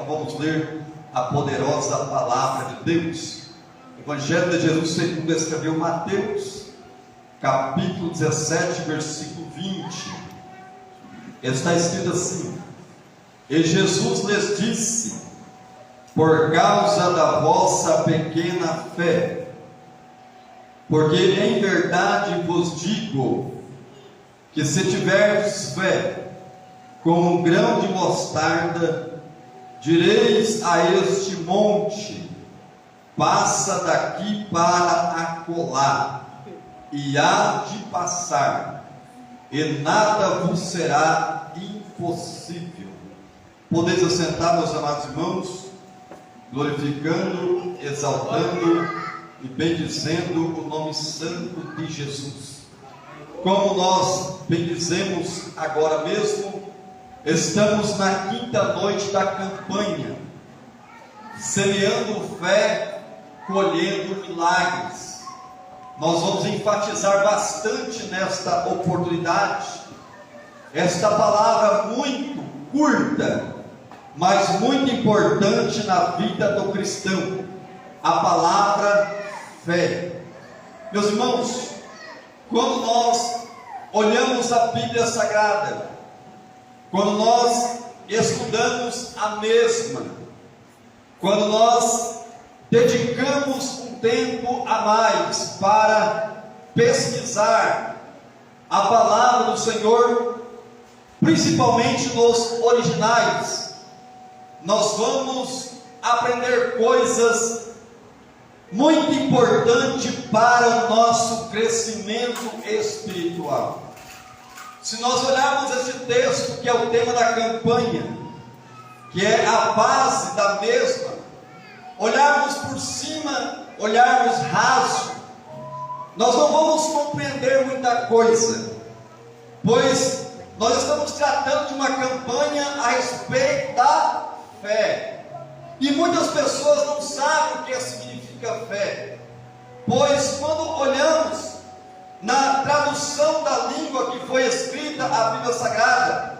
Então vamos ler a poderosa palavra de Deus. Evangelho de Jesus segundo escreveu Mateus, capítulo 17, versículo 20. Está escrito assim: E Jesus lhes disse: por causa da vossa pequena fé, porque em verdade vos digo, que se tiverdes fé, como um grão de mostarda, direis a este monte: passa daqui para acolá, e há de passar, e nada vos será impossível. Podeis assentar, meus amados irmãos, glorificando, exaltando e bendizendo o nome santo de Jesus. Como nós bendizemos agora mesmo, estamos na quinta noite da campanha, semeando fé, colhendo milagres. Nós vamos enfatizar bastante nesta oportunidade esta palavra muito curta, mas muito importante na vida do cristão, a palavra fé. Meus irmãos, quando nós olhamos a Bíblia Sagrada, quando nós estudamos a mesma, quando nós dedicamos um tempo a mais para pesquisar a palavra do Senhor, principalmente nos originais, nós vamos aprender coisas muito importantes para o nosso crescimento espiritual. Se nós olharmos esse texto, que é o tema da campanha, que é a base da mesma, olharmos por cima, olharmos raso, nós não vamos compreender muita coisa, pois nós estamos tratando de uma campanha a respeito da fé, e muitas pessoas não sabem o que significa fé, pois quando olhamos na tradução da língua que foi escrita a Bíblia Sagrada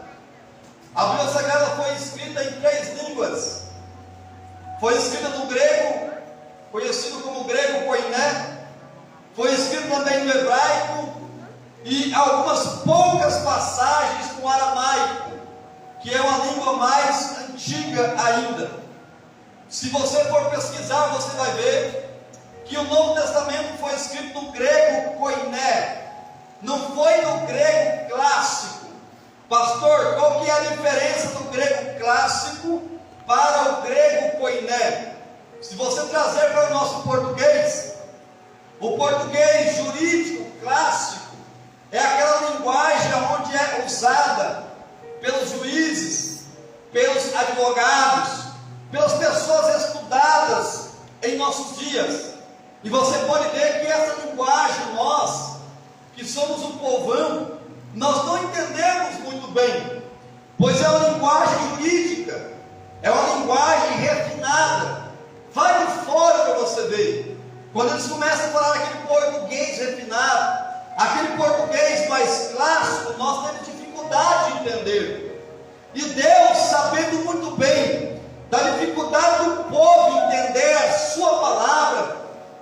foi escrita em 3 línguas. Foi escrita no grego, conhecido como grego koiné, foi escrito também no hebraico, e algumas poucas passagens no aramaico, que é uma língua mais antiga ainda. Se você for pesquisar, você vai ver que o Novo Testamento foi escrito no grego koiné, não foi no grego clássico. Pastor, qual que é a diferença do grego clássico para o grego koiné? Se você trazer para o nosso português, o português jurídico clássico é aquela linguagem onde é usada pelos juízes, pelos advogados, pelas pessoas estudadas em nossos dias. E você pode ver que essa linguagem, nós, que somos um povão, nós não entendemos muito bem, pois é uma linguagem jurídica, é uma linguagem refinada. Vai de fora para você ver, quando eles começam a falar aquele português refinado, aquele português mais clássico, nós temos dificuldade de entender. E Deus, sabendo muito bem da dificuldade do povo entender a sua palavra,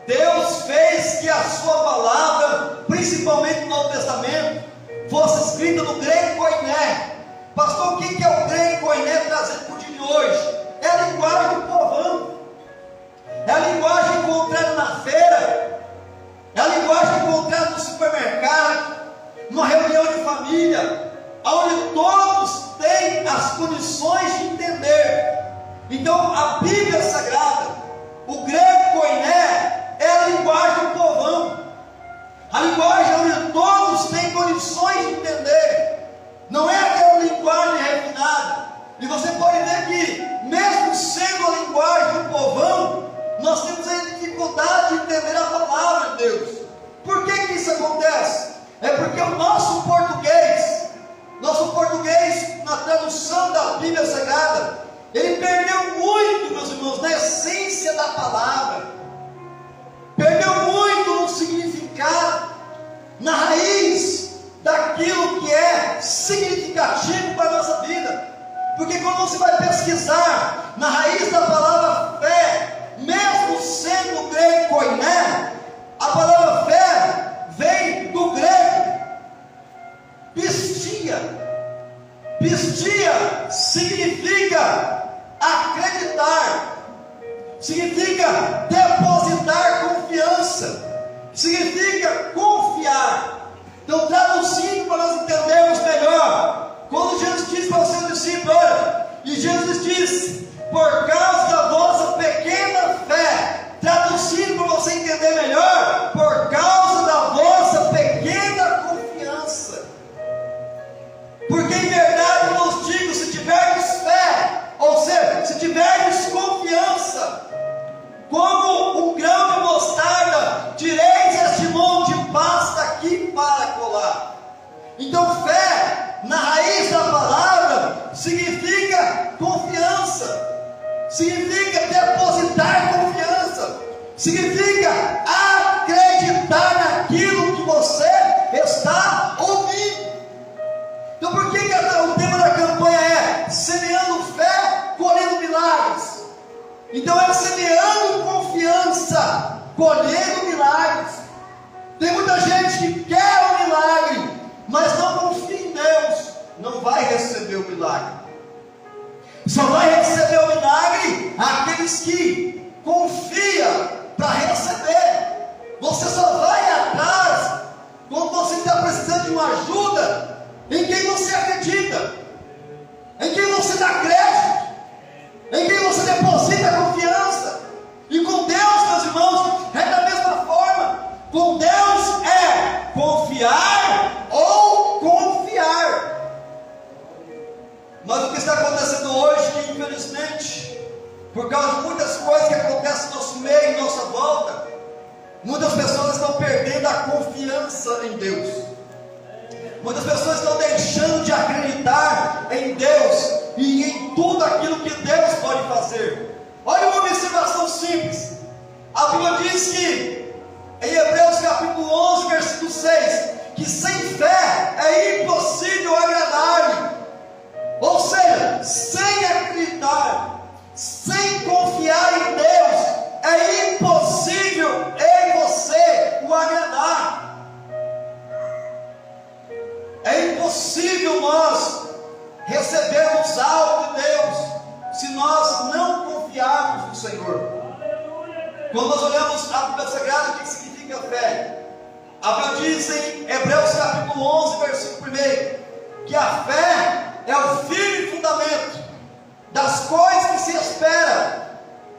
Deus fez que a sua palavra, principalmente no Novo Testamento, fosse escrita no grego koiné. Pastor, o que é o grego koiné trazendo para o dia de hoje? É a linguagem do povão, é a linguagem encontrada na feira, é a linguagem encontrada no supermercado, numa reunião de família, onde todos têm as condições de entender. Então a Bíblia Sagrada, o grego koiné, é a linguagem do povão, a linguagem onde todos têm condições de entender, não é aquela linguagem refinada. E você pode ver que, mesmo sendo a linguagem do povão, nós temos a dificuldade de entender a palavra de Deus. Por que isso acontece? É porque o nosso português, na tradução da Bíblia Sagrada, ele perdeu muito, meus irmãos, na essência da palavra, perdeu muito no significado, na raiz daquilo que é significativo para a nossa vida. Porque quando você vai pesquisar na raiz da palavra fé, mesmo sendo grego koiné, a palavra fé vem do grego pistia. Pistia significa acreditar, significa depositar confiança, significa confiar. Então, traduzindo para nós entendermos melhor, quando Jesus disse para os seus discípulos, olha, e Jesus disse, por causa da vossa pequena fé, traduzindo para você entender melhor, por causa da vossa pequena confiança. Porque em verdade eu vos digo, se tiverdes fé, ou seja, se tiverdes confiança, como um grão de mostarda, direis este monte, basta aqui para colar. Então fé, na raiz da palavra, significa confiança, significa depositar confiança, significa acreditar naquilo que você está ouvindo. Então por que o tema da campanha é semeando fé, colhendo milagres? Então é semeando confiança, colhendo milagres. Tem muita gente que quer o milagre, mas não confia em Deus, não vai receber o milagre. Só vai receber o milagre aqueles que confiam para receber. Você só vai atrás quando você está precisando de uma ajuda em quem você acredita, em quem você dá crédito, em quem você deposita confiança. E com Deus, meus irmãos, é da mesma forma. Com Deus é confiar ou confiar. Mas o que está acontecendo hoje, que infelizmente, por causa de muitas coisas que acontecem no nosso meio, em nossa volta, muitas pessoas estão perdendo a confiança em Deus. Muitas pessoas estão deixando de acreditar em Deus e em tudo aquilo que Deus pode fazer. Olha uma observação simples. A Bíblia diz que, em Hebreus capítulo 11, versículo 6, que sem fé é impossível agradar-lhe. Ou seja, sem acreditar, sem confiar em Deus, é impossível em você o agradar. É impossível nós recebermos algo de Deus se nós não confiarmos no Senhor. Quando nós olhamos a Bíblia Sagrada, o que significa fé? A Bíblia diz em Hebreus capítulo 11, versículo 1, que a fé é o firme fundamento das coisas que se espera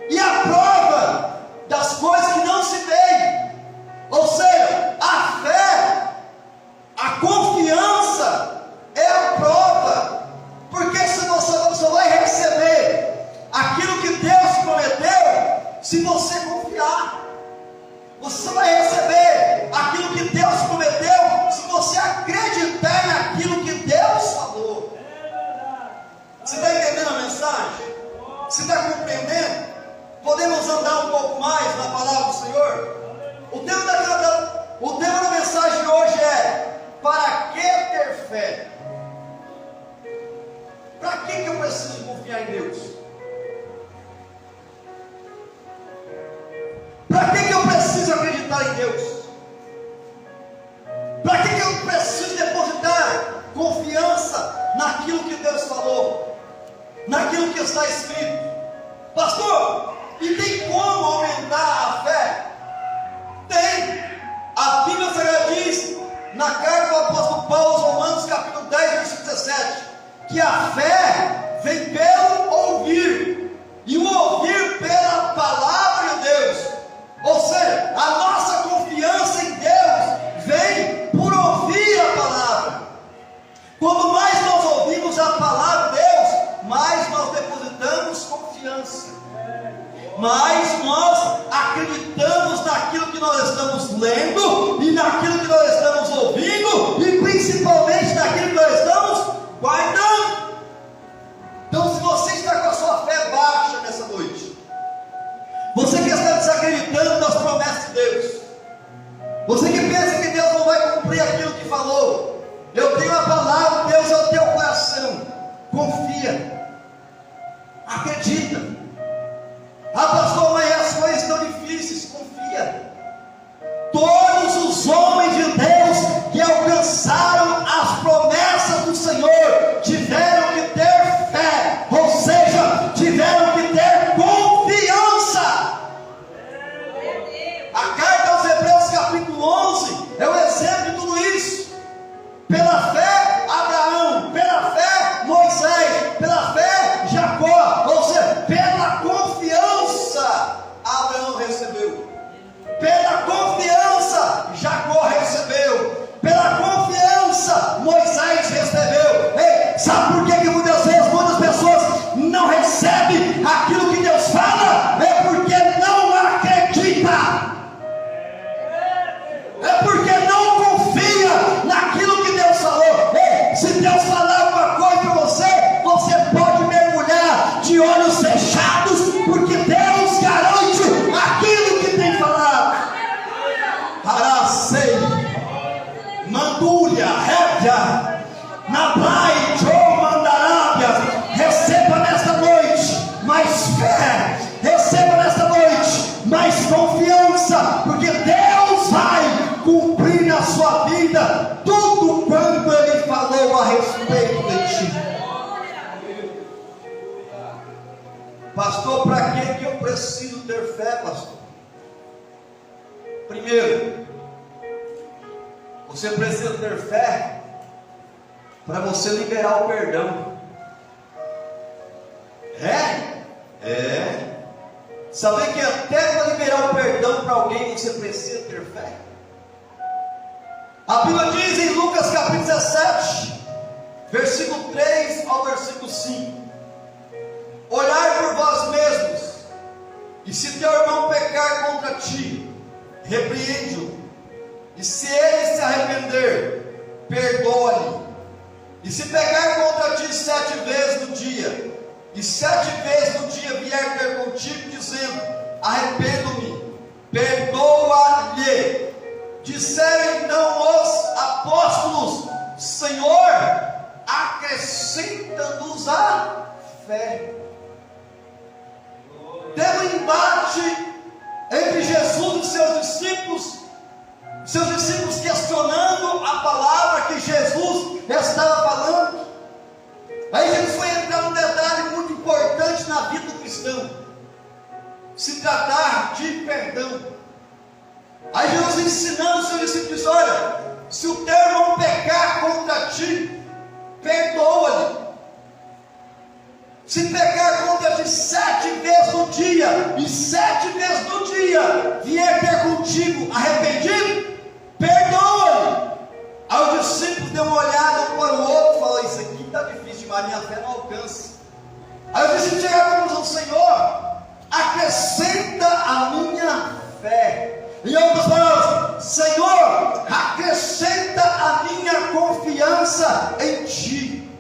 e a prova das coisas que não se veem. Ou seja, a fé, a confiança é a prova, porque você só vai receber aquilo que Deus prometeu se você confiar. Você só vai receber aquilo que Deus prometeu se você acreditar naquilo que Deus falou. Você está entendendo a mensagem? Você está compreendendo? Podemos andar um pouco mais na palavra do Senhor? O tema da mensagem de hoje é: para que ter fé? Para que eu preciso confiar em Deus? Para que eu preciso acreditar em Deus? Para que eu preciso depositar confiança naquilo que Deus falou, naquilo que está escrito? Pastor, e tem como aumentar a fé? Tem. A Bíblia Sagrada diz, na carta do apóstolo Paulo aos Romanos, capítulo 10, versículo 17, que a fé vem pelo ouvir, e o ouvir pela palavra de Deus. Ou seja, a nossa confiança em Deus vem por ouvir a palavra. Quanto mais nós ouvimos a palavra de Deus, mais nós depositamos confiança, mais nós acreditamos naquilo que nós estamos lendo, e naquilo que nós estamos ouvindo, e principalmente naquilo que nós estamos guardando. Então, se você está com a sua fé baixa nessa noite, você que está desacreditando das promessas de Deus, você que pensa que Deus não vai cumprir aquilo que falou, eu tenho a palavra, Deus é o teu coração. Confia, Ah, pastor, mas as coisas estão difíceis. Confia. Todos os homens de Deus que alcançaram as promessas do Senhor tiveram que ter fé, ou seja, tiveram que ter confiança. A carta aos Hebreus capítulo 11 é o exemplo de tudo isso. Pela fé Abraão, pela fé Moisés, pela fé Jacó, ou seja, pela confiança Abraão recebeu, pela confiança Jacó recebeu, pela confiança Moisés recebeu. Ei, sabe por que muitas vezes muitas pessoas não recebem aquilo que Deus fala? É porque não acredita, é porque não confia naquilo que Deus falou. Ei, se Deus falar alguma coisa para você, você pode mergulhar de olhos fechados, porque Deus garante aquilo que tem falado. Aracei, Mandúria, Rédia, Nabai, Joe, Mandarábia, receba nesta noite mais fé, receba nesta noite mais confiança, porque Deus vai cumprir na sua vida tudo quanto Ele falou a respeito de ti. Pastor, para que eu preciso ter fé, pastor? Primeiro, você precisa ter fé para você liberar o perdão. Saber que até para liberar o perdão para alguém você precisa ter fé. A Bíblia diz em Lucas capítulo 17, versículo 3 ao versículo 5: olhai por vós mesmos, e se teu irmão pecar contra ti, repreende-o, e se ele se arrepender, perdoa-lhe. E se pecar contra ti 7 vezes no dia, e 7 vezes no dia vier ter contigo, dizendo: arrependo-me, perdoa-lhe. Disseram então os apóstolos: Senhor, acrescenta-nos a fé. Teve um embate entre Jesus e seus discípulos questionando a palavra que Jesus estava falando. Aí Jesus foi entrar num detalhe muito importante na vida do cristão: se tratar de perdão. Aí Jesus ensinando os seus discípulos: olha, se o teu irmão pecar contra ti, perdoa-lhe. Se pecar contra ti 7 vezes no dia, e 7 vezes no dia vier ter contigo arrependido, perdoa-lhe. Aí os discípulos deu uma olhada um para o outro e falou: isso aqui está difícil demais, minha fé não alcança. Aí os discípulos chegaram à conclusão: Senhor, acrescenta a minha fé. Em outras palavras, Senhor, acrescenta a minha confiança em Ti.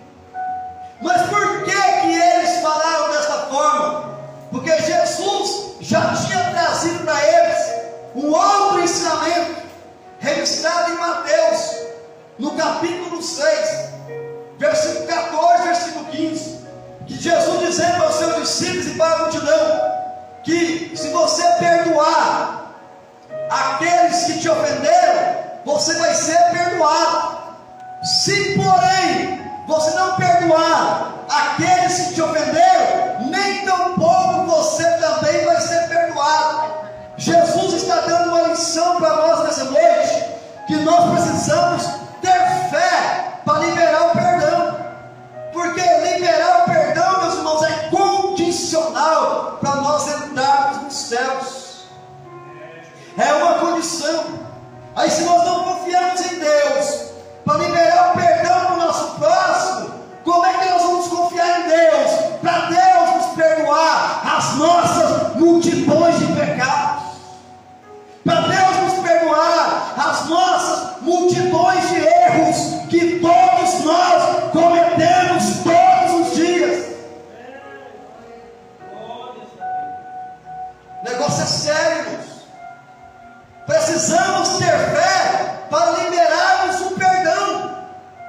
Mas por que eles falaram desta forma? Porque Jesus já tinha trazido para eles um outro ensinamento, registrado em Mateus, no capítulo 6, versículo 14, versículo 15, que Jesus dizendo aos seus discípulos e para a multidão, que se você perdoar aqueles que te ofenderam, você vai ser perdoado. Se porém você não perdoar aqueles que te ofenderam, nem tampouco você também vai ser perdoado. Jesus está dando uma lição para nós nessa noite, que nós precisamos ter fé para liberar o perdão, porque liberar o perdão, meus irmãos, é condicional para nós entrarmos nos céus. É uma condição. Aí se nós não confiarmos em Deus para liberar o perdão para o nosso próximo, como é que nós vamos confiar em Deus para Deus nos perdoar as nossas multidões de pecados, para Deus nos perdoar as nossas multidões de erros que todos nós cometemos todos os dias? O negócio é sério, irmãos. Precisamos ter fé para liberarmos o perdão.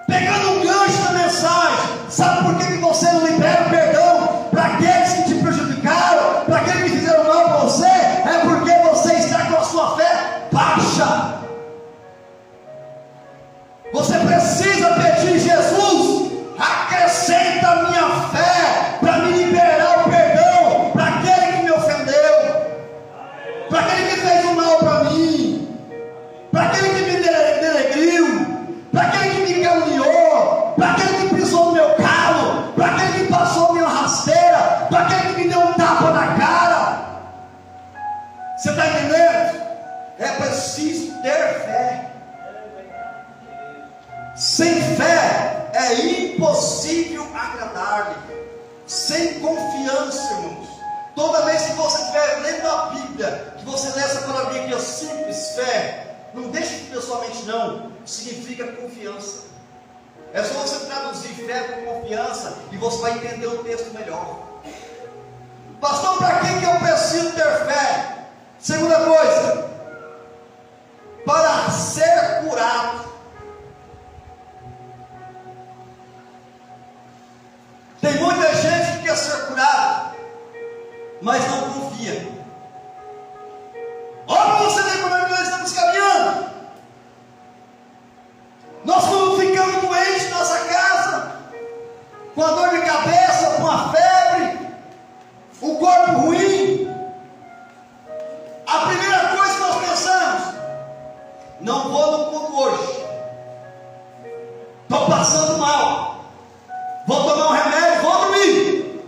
Pegando um gancho da mensagem, sabe por que você não libera o perdão para aqueles que te prejudicaram, para aqueles que fizeram um tapa na cara. Você está entendendo? É preciso ter fé. Sem fé é impossível agradar-lhe. Sem confiança, irmãos. Toda vez que você estiver lendo a Bíblia, que você lê essa palavrinha aqui, a simples fé, não deixe de ter sua mente, não. Significa confiança. É só você traduzir fé com confiança e você vai entender o texto melhor. Pastor, para que eu preciso ter fé? Segunda coisa, para ser curado. Tem muita gente que quer ser curado, mas não confia. Olha para você ver como é que nós estamos caminhando. Nós quando ficamos doentes em nossa casa, com a dor de cabeça, com a febre, o corpo ruim, a primeira coisa que nós pensamos: não vou no culto hoje, estou passando mal, vou tomar um remédio, vou dormir.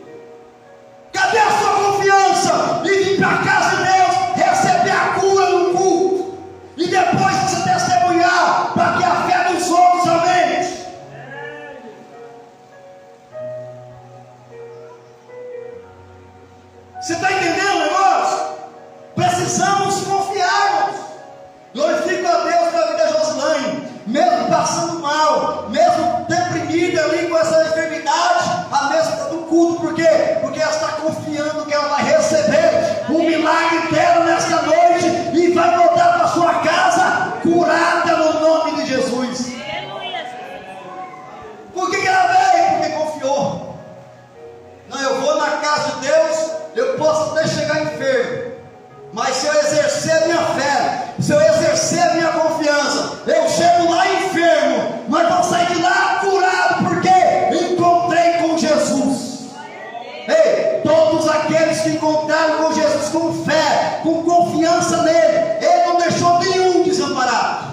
Cadê a sua confiança em vir para a casa de Deus, receber a cura no culto, e depois você testemunhar para que a fé dos outros aumente? Você está entendendo o negócio? Precisamos confiar. Glorifico a Deus pela vida da Josilane, mesmo passando mal, mesmo deprimida ali com essa enfermidade, a mesma do culto. Por quê? Porque ela está confiando que ela vai receber o milagre dela nesta noite e vai voltar para sua casa curada no nome de Jesus. Por que ela veio? Porque confiou. Não, eu vou na casa de Deus, eu posso até chegar enfermo, mas se eu exercer a minha fé, se eu exercer a minha confiança, eu chego lá enfermo, mas vou sair de lá curado, porque encontrei com Jesus. Ei, todos aqueles que encontraram com Jesus com fé, com confiança nele, ele não deixou nenhum desamparado.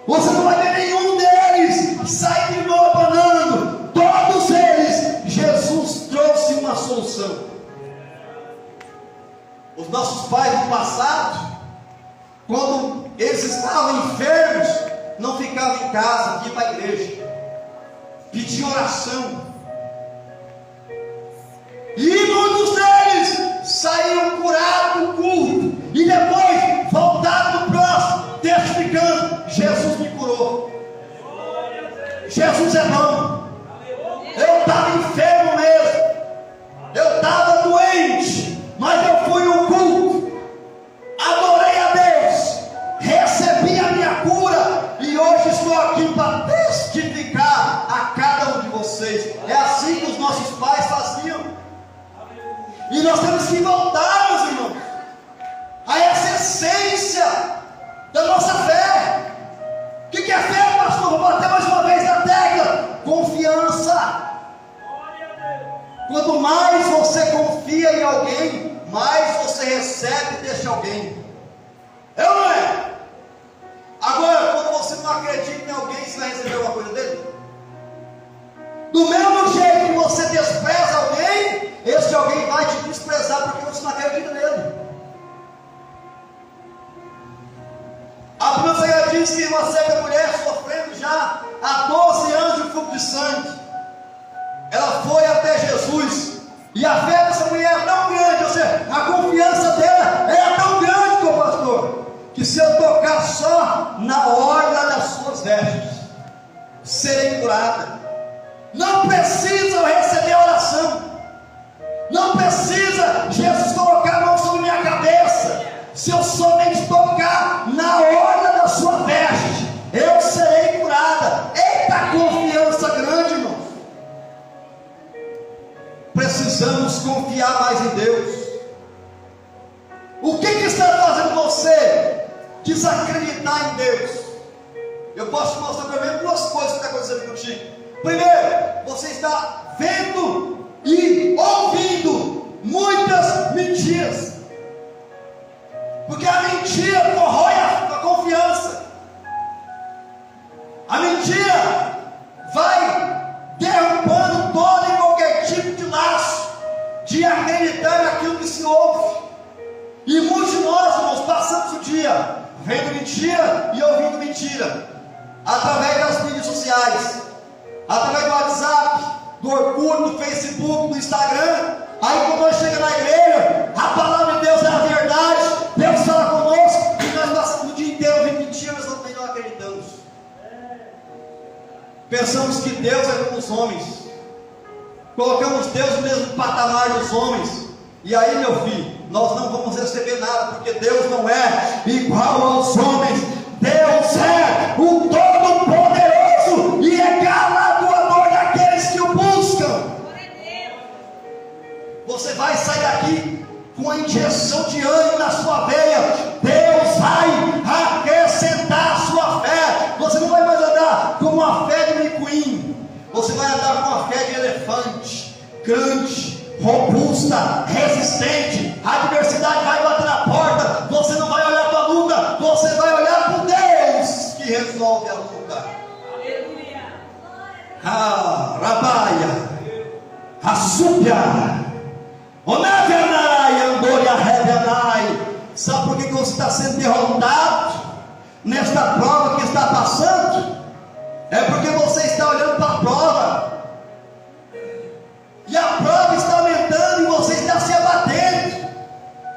Você não vai ver nenhum deles sair de novo abanando. Todos eles, Jesus trouxe uma solução. Os nossos pais no passado, quando eles estavam enfermos, não ficavam em casa, iam para a igreja, pediam oração. E muitos deles saíram curados do culto, e depois voltaram no próximo, testificando: Jesus me curou. Jesus é bom. Eu estava enfermo mesmo, eu estava doente, mas eu fui no culto, adorei a Deus, recebi a minha cura, e hoje estou aqui para testificar a cada um de vocês. É assim que os nossos pais faziam, e nós temos que voltar, meus irmãos, a essa essência da nossa fé. O que é fé, pastor? Vou bater mais uma vez na tecla: confiança. Quanto mais você confia em alguém, mais você recebe deste alguém. É ou não é? Agora, quando você não acredita em alguém, você vai receber alguma coisa dele? Do mesmo jeito que você despreza alguém, esse alguém vai te desprezar porque você não acredita nele. A Bíblia diz que uma certa mulher, sofrendo já há 12 anos de fluxo de sangue, ela foi até Jesus, e a fé dessa mulher é tão grande, ou seja, a confiança dela é tão grande, meu pastor, que se eu tocar só na orla das suas vestes, serei curada. Não precisa eu receber oração, não precisa Jesus colocar a mão sobre minha cabeça. Se eu somente tocar na orla da sua veste, eu serei curada. Eita confiança grande, irmão. Precisamos confiar mais em Deus. O que está fazendo você desacreditar em Deus? Eu posso te mostrar primeiro duas coisas que estão acontecendo contigo. Primeiro, você está vendo e ouvindo muitas mentiras, porque a mentira corrói a confiança. A mentira vai derrubando todo e qualquer tipo de laço de acreditar naquilo que se ouve. E muitos de nós, irmãos, passamos o dia vendo mentira e ouvindo mentira, através das mídias sociais, através do WhatsApp, do Orkut, do Facebook, do Instagram. Aí quando nós chegamos na igreja, a palavra de Deus é a verdade, Deus fala conosco, e nós passamos o dia inteiro ouvindo mentira, mas também não acreditamos. Pensamos que Deus é como os homens, colocamos Deus no mesmo patamar dos homens, e aí, meu filho, nós não vamos receber nada, porque Deus não é igual aos homens. Deus é o Todo-Poderoso e é galardoador daqueles que o buscam. Você vai sair daqui com a injeção de ânimo na sua veia. Deus vai acrescentar a sua fé. Você não vai mais andar com uma fé de micuim, você vai andar com uma fé de elefante, grande, robusta, resistente. A adversidade vai bater na porta, você não vai olhar para a luta, você vai olhar para o Deus que resolve a luta. Aleluia. Rabaia, Assúbia, Onavianai, Andoria, Revenai. Sabe por que você está sendo derrotado nesta prova que está passando? É porque você está olhando para a prova, e a prova está aumentando e você está se abatendo.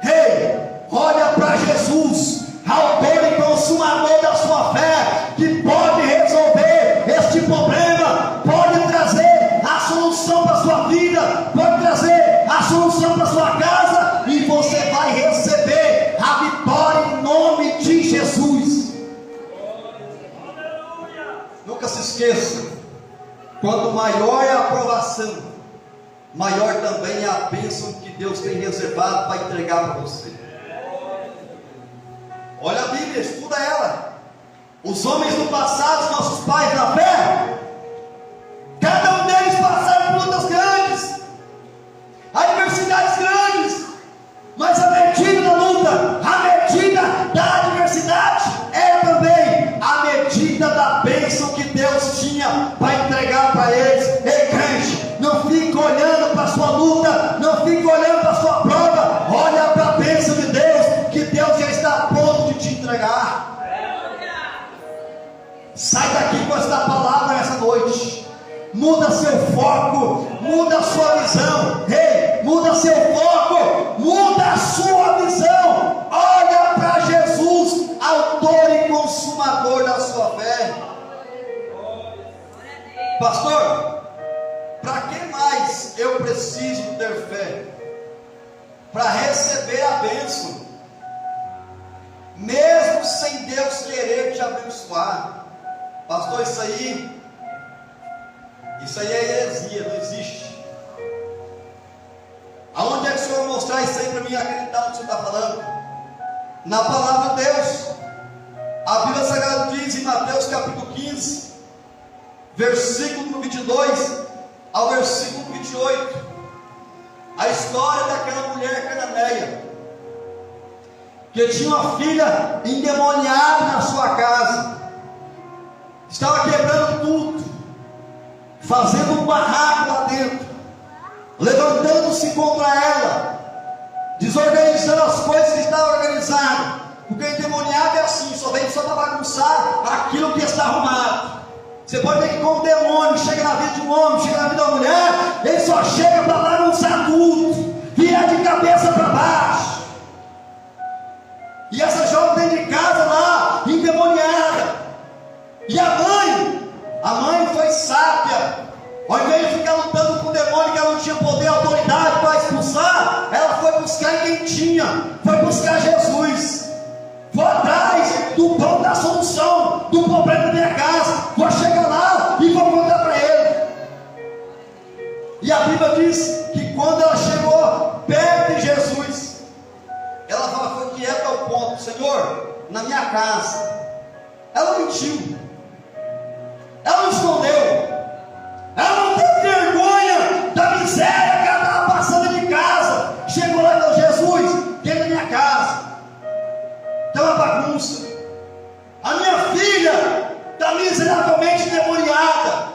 Ei, olha para Jesus, autor e consumador da sua fé, que pode resolver este problema, pode trazer a solução para a sua vida, pode trazer a solução para a sua casa, e você vai receber a vitória em nome de Jesus. Nunca se esqueça, quanto maior é a aprovação, maior também é a bênção que Deus tem reservado para entregar para você. Olha a Bíblia, estuda ela. Os homens do passado, nossos pais da fé, cada um deles passaram por lutas grandes, adversidades grandes, mas a medida da luta, a medida da adversidade, é também a medida da bênção que Deus tinha para entregar para eles. Ei, crente, não fique olhando para a sua luta, não fique olhando para a sua prova, olha para a bênção de Deus, que Deus já está pronto de te entregar. Sai daqui com esta palavra nessa noite. Muda seu foco, muda a sua visão. Ei, muda seu foco, muda a sua visão. Olha para Jesus, autor e consumador da sua fé. Pastor, para que mais eu preciso ter fé? Para receber a bênção, mesmo sem Deus querer te abençoar. Pastor, isso aí é heresia, não existe. Aonde é que o Senhor mostrar isso aí para mim acreditar no que o Senhor está falando? Na palavra de Deus. A Bíblia Sagrada diz em Mateus capítulo 15, versículo 22 ao versículo 28, a história daquela mulher cananeia, que tinha uma filha endemoniada na sua casa, estava quebrando tudo, fazendo um barraco lá dentro, levantando-se contra ela, desorganizando as coisas que estavam organizadas, porque endemoniado é assim, só vem só para bagunçar aquilo que está arrumado. Você pode ver que como o demônio chega na vida de um homem, chega na vida de uma mulher, ele só chega para bagunçar tudo, virar de cabeça para baixo. E essa jovem dentro de casa lá, endemoniada. E a mãe foi sábia. Ao invés de ficar lutando com o demônio que ela não tinha poder e autoridade para expulsar, ela foi buscar quem tinha, foi buscar Jesus. Vou atrás do pão da solução, do problema da minha casa. Vou chegar lá e vou contar para ele. E a Bíblia diz que quando ela chegou perto de Jesus, ela foi quieta ao ponto: Senhor, na minha casa. Ela mentiu, ela não escondeu, ela não teve vergonha da miséria que ela estava passando de casa. Chegou lá e falou: Jesus, dentro da minha casa tem uma bagunça, a minha filha está miseravelmente endemoniada.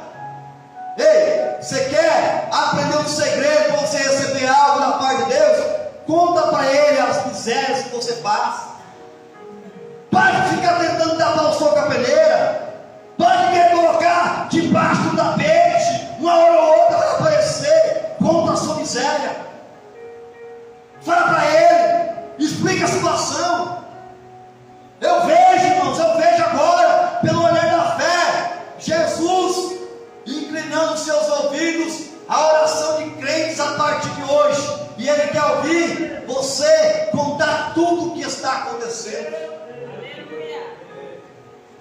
Ei, você quer aprender um segredo para você receber algo da parte de conta para ele as misérias que você passa. Pare de ficar tentando tapar o sol com a peneira. Pare de querer colocar debaixo do tapete. Uma hora ou outra vai aparecer. Conta a sua miséria. Fala para ele. Explica a situação. Eu vejo, irmãos, eu vejo agora, pelo olhar da fé, Jesus inclinando seus ouvidos à oração de crentes a partir de hoje. E Ele quer ouvir você contar tudo o que está acontecendo.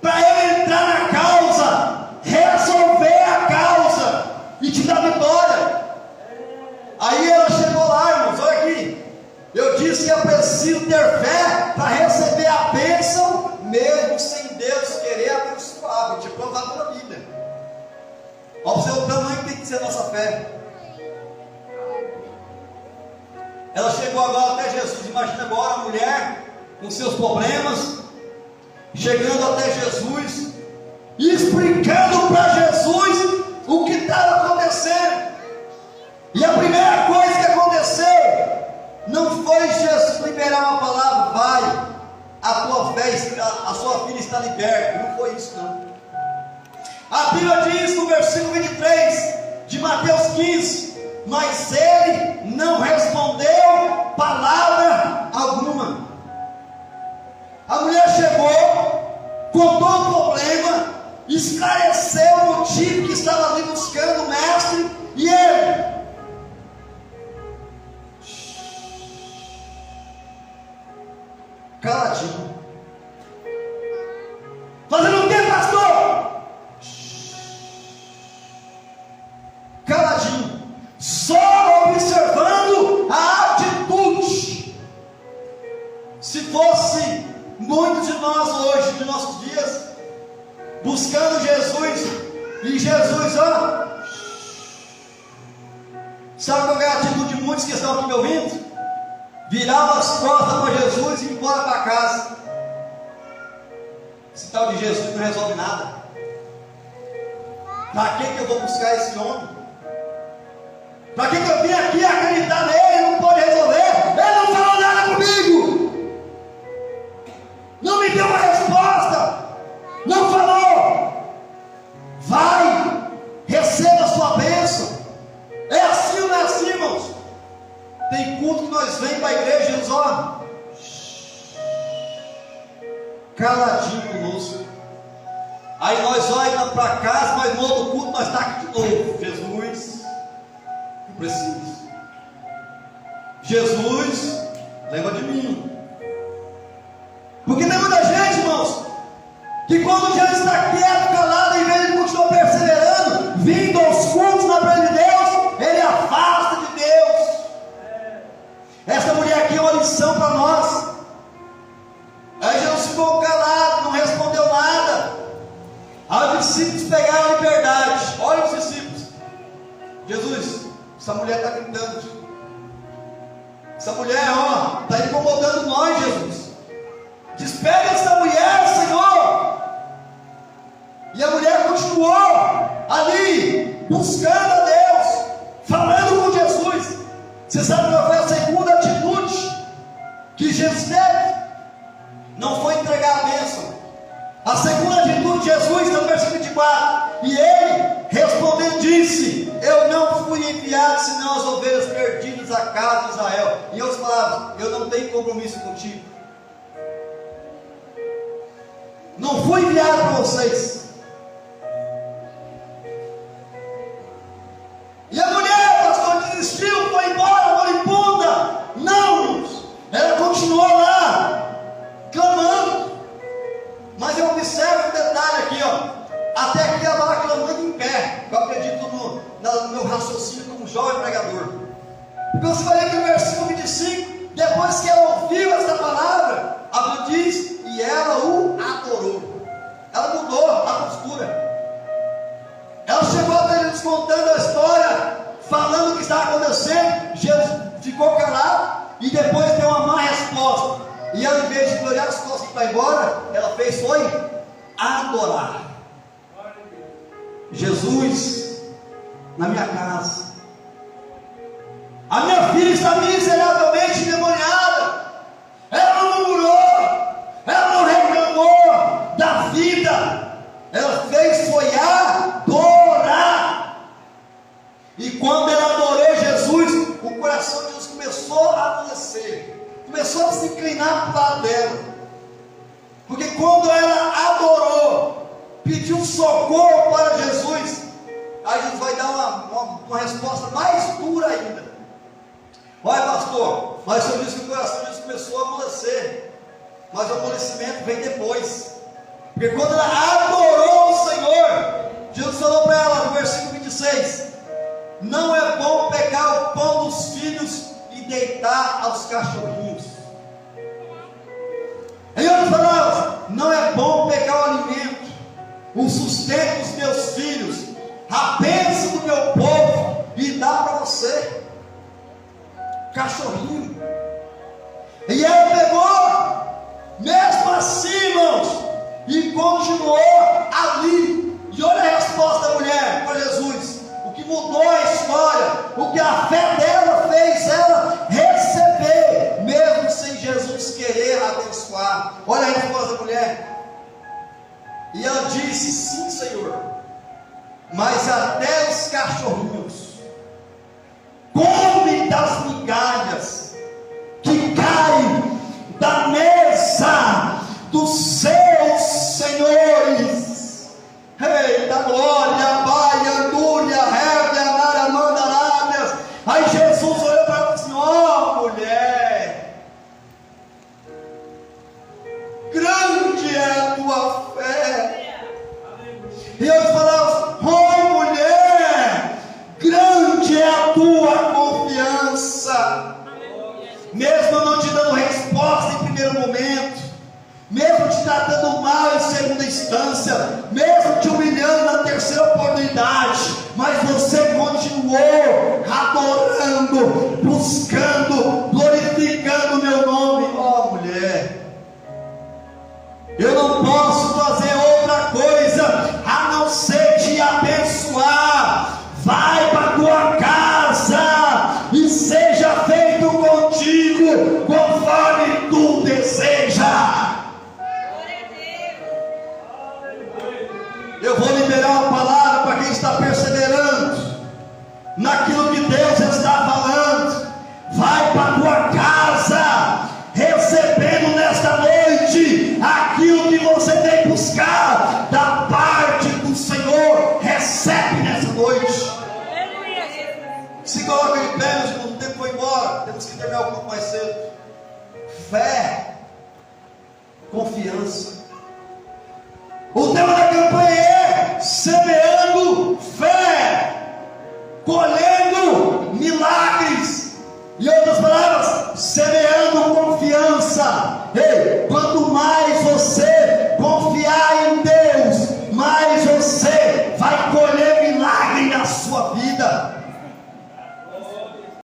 Para Ele entrar na causa, resolver a causa e te dar vitória. Aí ela chegou lá, irmãos, olha aqui. Eu disse que é preciso ter fé para receber a bênção, mesmo sem Deus querer abençoar, vou te provar pela Bíblia. Olha o tamanho que tem que ser a nossa fé. Ela chegou agora até Jesus. Imagina agora a mulher com seus problemas, chegando até Jesus e explicando para Jesus o que estava acontecendo. E a primeira coisa que aconteceu não foi Jesus liberar uma palavra: vai, a sua filha está liberta. Não foi isso, não. A Bíblia diz no versículo 23 de Mateus 15: mas ele não respondeu palavra alguma. A mulher chegou, contou o problema, esclareceu o motivo que estava ali buscando o mestre, e ele caladinho. Fazendo o que, pastor? Caladinho, só observando a atitude. Se fosse muitos de nós hoje, de nossos dias, buscando Jesus, e Jesus, ó, sabe qual é a atitude de muitos que estão aqui me ouvindo? Virava as costas para Jesus e ir embora para casa. Esse tal de Jesus não resolve nada. Para que eu vou buscar esse homem? Para que eu vim aqui acreditar nele? Ele não pode resolver. Ele não falou nada comigo. Não me deu uma resposta. Não falou. Vai, receba a sua bênção. É assim ou não é assim, irmãos? Tem culto que nós vem para a igreja, Jesus, ó, caladinho conosco. Aí nós olhamos para casa, mas no outro culto nós está aqui de novo. Jesus, eu preciso. Jesus, lembra de mim. Porque tem muita gente, irmãos, que quando Jesus está quieto, calado, em vez de continuar perseverando, vindo aos cultos na presença de Deus, ele afasta de Deus. Esta mulher aqui é uma lição para nós. Aí Jesus ficou calado, não respondeu nada. Aí os discípulos pegaram a liberdade. Olha os discípulos. Jesus, essa mulher está gritando. Essa mulher, ó, está incomodando nós, Jesus. Despega essa mulher, Senhor. E a mulher continuou ali, buscando a Deus, falando com Jesus. Você sabe qual foi a segunda atitude que Jesus teve? Não foi entregar a bênção. A segunda atitude de Jesus, no versículo 24: e ele respondendo disse: eu não fui enviado senão as ovelhas perdidas à casa de Israel. Em outras palavras, eu não tenho compromisso contigo. Não fui enviado para vocês. E a mulher, pastor, desistiu, foi embora, moribunda. Não, ela continuou lá, clamando. Mas eu observo um detalhe aqui, ó. Até aqui ela estava clamando em pé. Eu acredito no meu raciocínio como jovem pregador. Porque você vai ler que no versículo 25, depois que ela ouviu essa palavra, a Bíblia diz: e ela o adorou. Ela mudou a postura. Ela chegou até eles contando a história, falando o que estava acontecendo. Jesus ficou calado e depois deu uma má resposta. E ela, em vez de olhar as costas para ir embora, ela foi adorar. Jesus, na minha casa, a minha filha está miseravelmente amolecer, começou a se inclinar para o lado dela, porque quando ela adorou, pediu socorro para Jesus, aí Jesus vai dar uma resposta mais dura ainda. Olha, pastor, mas o senhor disse que o coração de Jesus começou a amolecer, mas o amolecimento vem depois, porque quando ela adorou o Senhor, Jesus falou para ela no versículo 26, não é bom pegar o pão dos filhos e deitar aos cachorrinhos. Em outras palavras, não é bom pegar o alimento, o sustento dos meus filhos, a bênção do meu povo e dar para você, cachorrinho. E ela pegou, mesmo assim, irmãos, e continuou ali. E olha a resposta da mulher para Jesus, o que mudou a história, o que a fé dela fez ela receber, mesmo sem Jesus querer abençoar. Olha a resposta da mulher. E ela disse, sim, Senhor, mas até os cachorrinhos comem das migalhas que caem da mesa dos seus senhores. Eita glória, vai, andúria, révia, naramandarábias. Aí Jesus olhou para ela e disse, ó mulher, grande é a tua fé. E eu falava, ó mulher, grande é a tua confiança. Mesmo não te dando resposta em primeiro momento, mesmo te tratando mal em segunda instância, mesmo te humilhando na terceira oportunidade, mas você continuou adorando, buscando, glorificando o meu nome. Ó mulher, eu não posso fazer outra coisa a não ser te abençoar. Vai para a tua casa e seja feito contigo conforme tu deseja. Eu vou liberar uma palavra para quem está perseverando naquilo que Deus está falando. Vai para a tua casa, recebendo nesta noite aquilo que você tem buscar da parte do Senhor. Recebe nessa noite. Se coloca em pé, meus irmãos, o tempo foi embora, temos que terminar um pouco mais cedo. Fé, confiança. O tema da campanha é semeando fé, colhendo milagres. Em outras palavras, semeando confiança. Ei, quanto mais